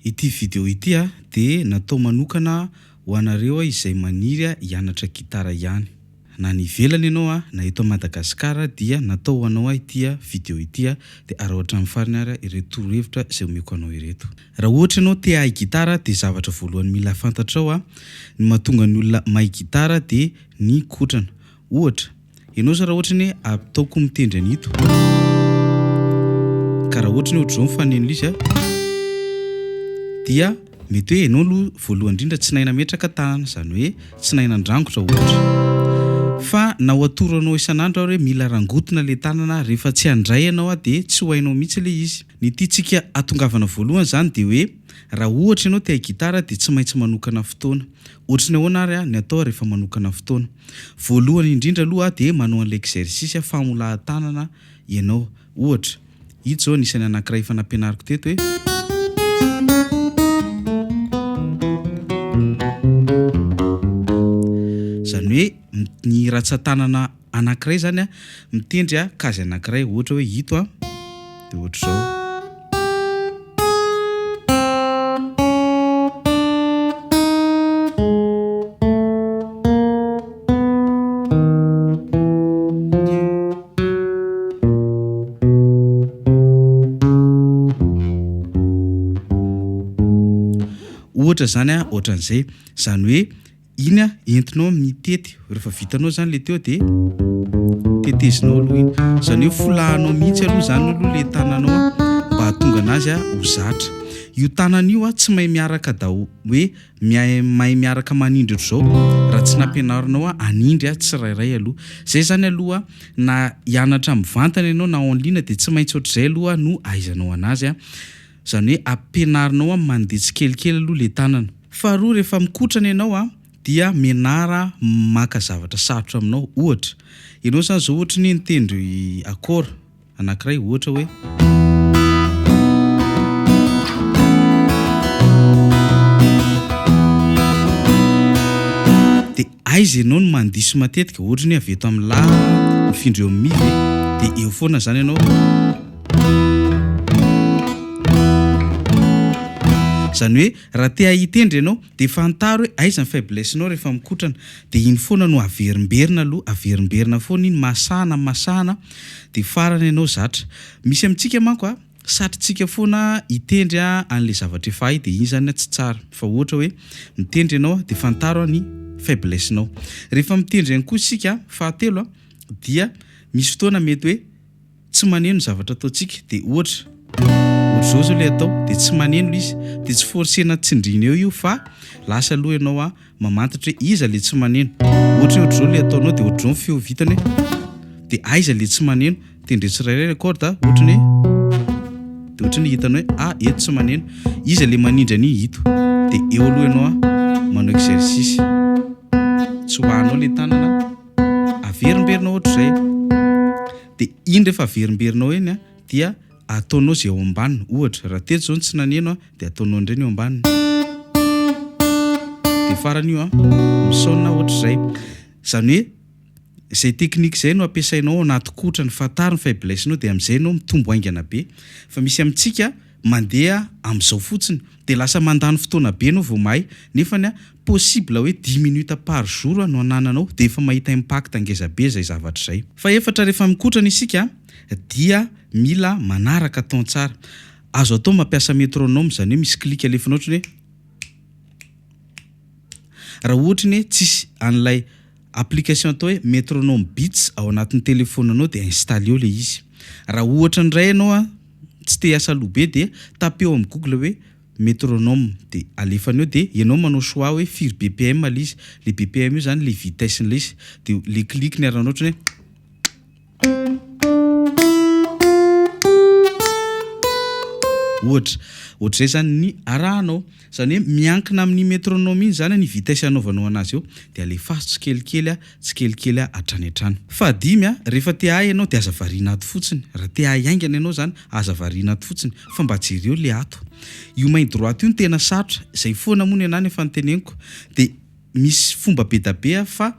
Ity video ity dia natao manokana ho anareo izay maniry hianatra gitara ihany. Na ny ivelany ianao na eto Madagasikara dia natao ho anao ity video ity dia araotra amin'ny fariny ary ireto torohevitra izay omeko anao ireto. Raha ohatra ianao te hahay gitara dia zavatra voalohany mila fantatrao ny mahatonga ny olona mahay gitara dia ny kotrana. Ohatra, ianao raha ohatra ny ataoko mitendry anito. Ka raha ohatra ny ohatr'izao mifaneno izy dia mety hoe ianao aloha voalohany indrindra tsy naina metraka tanana, izany hoe tsy naina andrangotra ohatra. Fa na ho atoranao isan'andro hoe mila rangotona le tanana rehefa tsy handray ianao dia tsy ho hainao mihitsy le izy. Ny tiantsika atongavana voalohany zany dia hoe raha ohatra ianao te hahay gitara dia tsy maintsy manokana fotoana. Ohatra ny ahoana ary ny atao rehefa manokana fotoana. Voalohany indrindra aloha dia manao an'ilay exercice famolahan-tanana ianao. Ohatra, ito zao anisany anankiray efa nampianariko teto hoe zany hoe ny ratsan-tanana anankiray zany mitendry kazy anankiray, ohatra hoe ito dia ohatra zao. Ohatra zany ohatran'izay, zany hoe iny entinao mitety, rehefa vitanao zany le teo dia tetezinao aloha iny, zany hoe folahanao mihitsy aloha zany aloha le tananao mba hahatonga anazy ho zatra. Io tanana io tsy mahay miaraka hoe mahay miaraka manindry ohatr'izao raha tsy nampianarinao anindry tsirairay aloha. Zay zany aloha na hianatra mivantana ianao na en ligne dia tsy maintsy ohatr'izay aloha no ahaizanao anazy, zany hoe ampianarinao mandeha tsikelikely aloha le tanana. Faharoa, rehefa mikotrana ianao dia mianara maka zavatra sarotra aminao. Ohatra, ianao zany zao ohatra ny mitendry akora anankiray, ohatra hoe dia aiza ianao no mandiso matetika, ohatra ny avy eto amin'ny la mifindra eo amin'ny mi dia eo foana zany ianao. Zany hoe raha te hitendry ianao dia fantaro hoe aiza ny faiblessinao rehefa mikotrana dia iny foana no averimberina aloha, averimberina foana iny, masana dia farany ianao zatra. Misy amintsika manko satritsika foana hitendry an'ilay zavatra efa hay dia iny zany tsy tsara. Fa ohatra hoe mitendry ianao dia fantaro ny faiblessinao. Rehefa mitendry ihany koa isika fahatelo dia misy fotoana mety hoe tsy maneno zavatra ataontsika dia ohatra zao zao le atao dia tsy maneno izy dia tsy forsena tsindrina eo fa lasa aloha ianao mamantatra hoe iza le tsy maneno. Ohatra zao le ataonao dia ohatra zao feo vitany dia aiza le tsy maneno, tendry tsirairay corde ohatra ny dia ohatra ny hitanao hoe eto tsy maneno, iza le manindra ny hito dia eo aloha ianao manao exercice, tsy hohanao le tanana, averimberinao ohatr'izay dia iny rehefa averimberinao iny dia ataonao zay eo ambaniny. Ohatra raha teto zao tsy naneno dia ataonao indray ny eo ambaniny dia farany io misaona ohatr'izay. Zany hoe izay teknika izay no ampiasainao anaty kotrana, fantaro ny faiblessinao dia amin'izay ianao mitombo haingana be. Fa misy amintsika mandeha amin'izao fotsiny dia lasa mandany fotoana be anao vao mahay, nefa possible hoe 10 minutes par jour no anananao dia efa mahita impact ngeza be izay zavatra izay. Fa efatra, rehefa mikotrana isika dia mila manaraka atao tsara. Azo atao mampiasa métronome, zany hoe misy clic alefanao ohatra hoe raha ohatra ny tsisy an'ilay application atao hoe métronome beats ao anatin'ny telefonanao dia installe eo le izy. Raha ohatra ndray ianao tsy te hiasa loha be dia tapeo amin'ny Google hoe métronome dia alefanao dia ianao manao choix hoe firy BPM le izy. Le BPM io zany le vitesse n'ilay izy dia le clic ny aranao ohatra hoe ohatr'izay zany ny arahanao. Zany hoe miankina amin'ny métronome iny zany ny vitesse anaovanao anazy eo dia alefaso tsikelikely hatrany hatrany. Fahadimy, rehefa te hahay ianao dia aza variana ato fotsiny. Raha te hahay haingana ianao zany aza variana ato fotsiny fa mba jereo le ato. Io main droite io no tena sarotra, izay foana moa ny anany efa niteneniko dia misy fomba be da be fa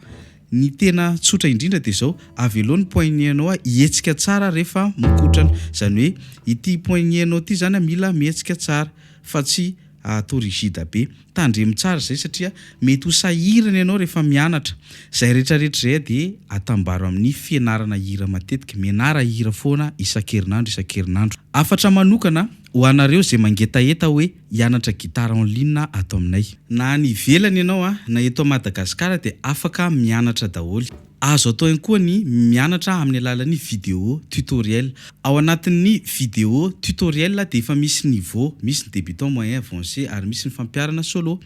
ny tena tsotra indrindra dia zao aveloa ny poignet-nao hihetsika tsara rehefa mikotrana. Zany hoe ity poignet-nao ity zany mila mihetsika tsara fa tsy atao rigide be, tandremo tsara zay satria mety ho sahirana ianao rehefa mianatra. Zay rehetrarehetra zay dia atambaro amin'ny fianarana hira matetika, mianara hira foana isan-kerinandro. Afatra manokana ho anareo zay mangetaheta hoe hianatra gitara en ligne ato aminay. Na any ivelany ianao na eto Madagasikara dia afaka mianatra daholo. Azo atao ihany koa ny mianatra amin'ny alalan'ny vidéo tutoriel. Ao anatin'ny vidéo tutoriel dia efa misy niveau, misy ny débutant, moyen, avancé ary misy ny fampiarana solo.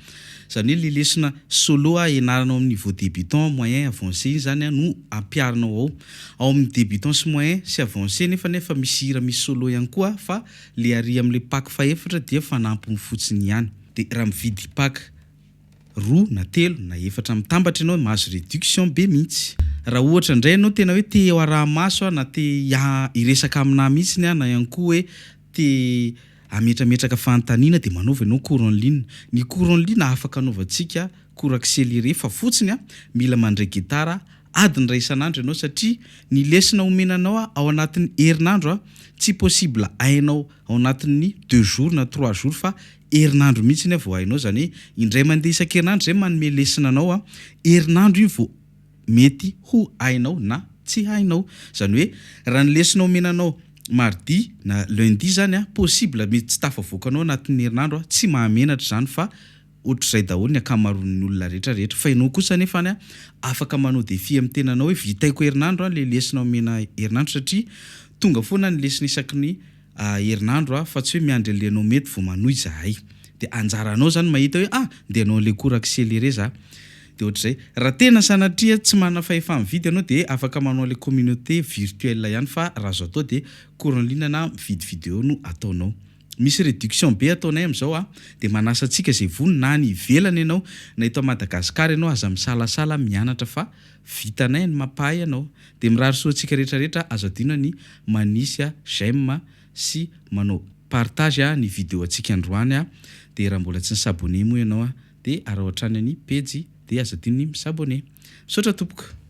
Zany hoe le lesona solo ianaranao amin'ny niveau débutant, moyen, avancé zany no ampiaranao ao. Ao amin'ny débutant sy moyen sy avancé nefa misy hira misy solo ihany koa fa le ary amin'le pack faefatra dia fanampiny fotsiny ihany. Dia raha mividy pack roa na telo na efatra mitambatra ianao mahazo réduction be mihitsy. Raha ohatra indray ianao tena hoe te ho araha-maso na te hiresaka aminahy mihitsy na ihany koa hoe te ametrametraka fanontaniana dia manaova ianao cours en ligne. Ny cours en ligne afaka anaovantsika cours accéléré fa fotsiny mila mandray gitara adiny ray isan'andro ianao satria ny lesona omenanao ao anatin'ny herinandro tsy possible hainao ao anatin'ny 2 jours na 3 jours fa herinandro mihitsy ny vao hainao. Zany indray mandeha isan-kerinandro zay manome lesona anao herinandro io vao mety ho hainao na tsy hainao. Zany hoe raha ny lesona omenanao mardi na lundi zany possible mety tsy tafavoakanao anatin'ny herinandro tsy mahamenatra zany fa ohatr'izay daholo ny akamaroan'ny olona rehetrarehetra. Fa ianao kosa nefa afaka manao défi amin'ny tenanao hoe vitaiko herinandro le lesona omena herinandro satria tonga foana ny lesona isaky ny herinandro fa tsy hoe miandry-anao mety vao manohy zahay. Dia anjaranao zany mahita hoe ndeha anao le cours accéléré za. Dia ohatr'izay raha tena sanatria tsy manana fahefa mividy ianao dia afaka manao le communauté virtuelle ihany fa raha zao atao dia cours en ligne na mividy vidéo no ataonao. Misy réduction be ataonay amin'izao dia manasa antsika zay vonona na ny ivelany ianao na eto Madagasikara ianao aza misalasala mianatra fa vitanay ny mampahay ianao. Dia mirary soa antsika rehetrarehetra azo adino ny manisy j'aime sy manao partage ny vidéo antsika androany dia raha mbola tsy nisabone moa ianao dia araha ohatrany ny page dia azo adino ny misabone. Misaotra tompoko.